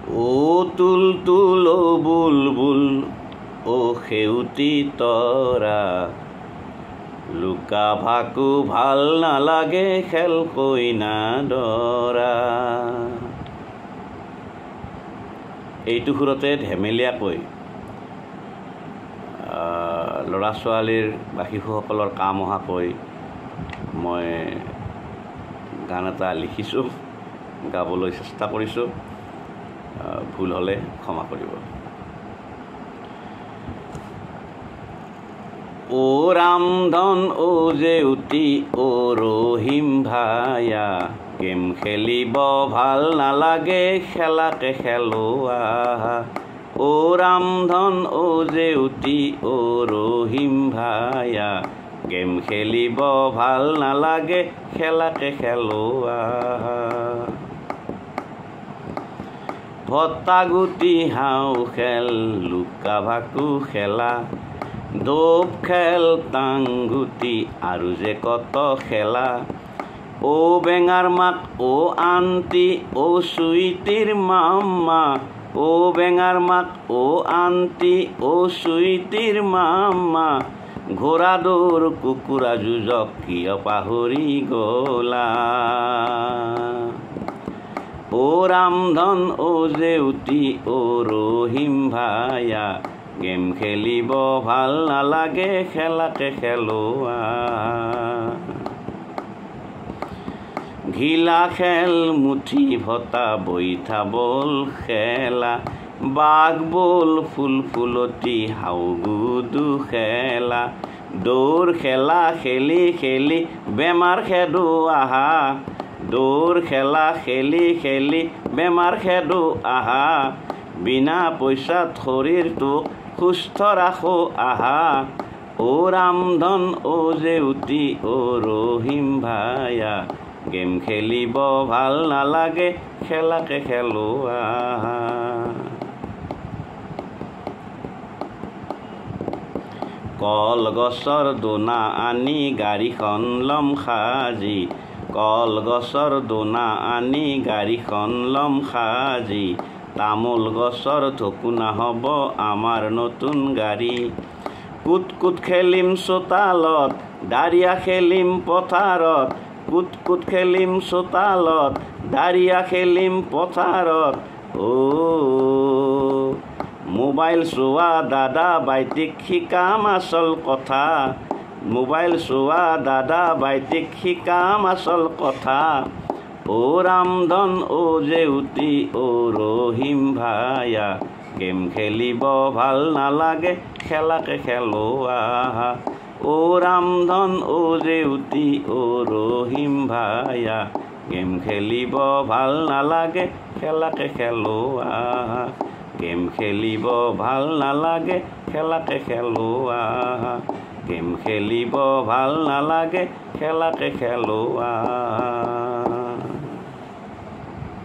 ও তুলতুল ও বুলবুল ও সেউতি তৰা লুকা ভাকু ভাল নালাগে খেল কইনা দৰা। এইটো সুৰতে ধেমেলীয়াকৈ ল'ৰা ছোৱালীৰ বা শিশুসকলৰ কাম অহাকৈ মই গান এটা লিখিছোঁ, গাবলৈ চেষ্টা কৰিছোঁ। ভুল হ'লে ক্ষমা কৰিব। ও ৰামধন ও জেউতি ও ৰহিম ভায়া, গেম খেলিব ভাল নালাগে খেলাকে খেলোৱা। ও ৰামধন ও জেউতি ও ৰহিম ভায়া, গেম খেলিব ভাল নালাগে খেলাকে খেলোৱা। ভত্তা গুটি হাও খেল লুকা ভাকু খেলা, দোপ খেল টাংগুটি আৰু যে কত খেলা। ও বেঙাৰ মাক ও আন্টি ও চুইটিৰ মাম্মা, ও বেঙাৰ মাক ও আন্টি ও চুইটিৰ মাম্মা, ঘোঁৰা দৌৰ কুকুৰা যুঁজক কিয় পাহৰি গলা। ও ৰামধন ও জেউতি ও ৰহিম ভায়া, গেম খেলিব ভাল নালাগে খেলাকে খেলোৱা। ঘিলা খেল মুঠি ভটা বৈঠা বল খেলা, বাঘ বল ফুলফুলতি হাউগুদু খেলা। দৌৰ খেলা খেলি খেলি বেমাৰ খেদো আহা, দৌৰ খেলা খেলি খেলি বেমাৰ খেদো আহা। বিনা পইচাত শৰীৰটোক সুস্থ ৰাখো আহা। ও ৰামধন ও জেউতি ও ৰহিম ভায়া, গেম খেলিব ভাল নালাগে খেলাকে খেলোৱা। কলগছৰ দোনা আনি গাড়ীখন লম সাজি, কলগছৰ দোনা আনি গাড়ীখন লম সাজি। তামোল গছৰ ঢকুনা হ'ব আমাৰ নতুন গাড়ী। কুট কুট খেলিম চোতালত, দাৰিয়া খেলিম পথাৰত। কুট কুট খেলিম চোতালত, দাৰিয়া খেলিম পথাৰত। ও মোবাইল চোৱা দাদা বাইটিক শিকাম আচল কথা, মোবাইল চোৱা দাদা বাইটিক শিকাম আচল কথা। ও ৰামধন ও জেউতি ও ৰহিম ভায়া, গেম খেলিব ভাল নালাগে খেলাকে খেলোৱা। ও ৰামধন ও জেউতি ও ৰহিম ভায়া, গেম খেলিব ভাল নালাগে খেলাকে খেলোৱা। গেম খেলিব ভাল নালাগে খেলাকে খেলোৱা। গেম খেলিব ভাল নালাগে খেলাকে খেলোৱা।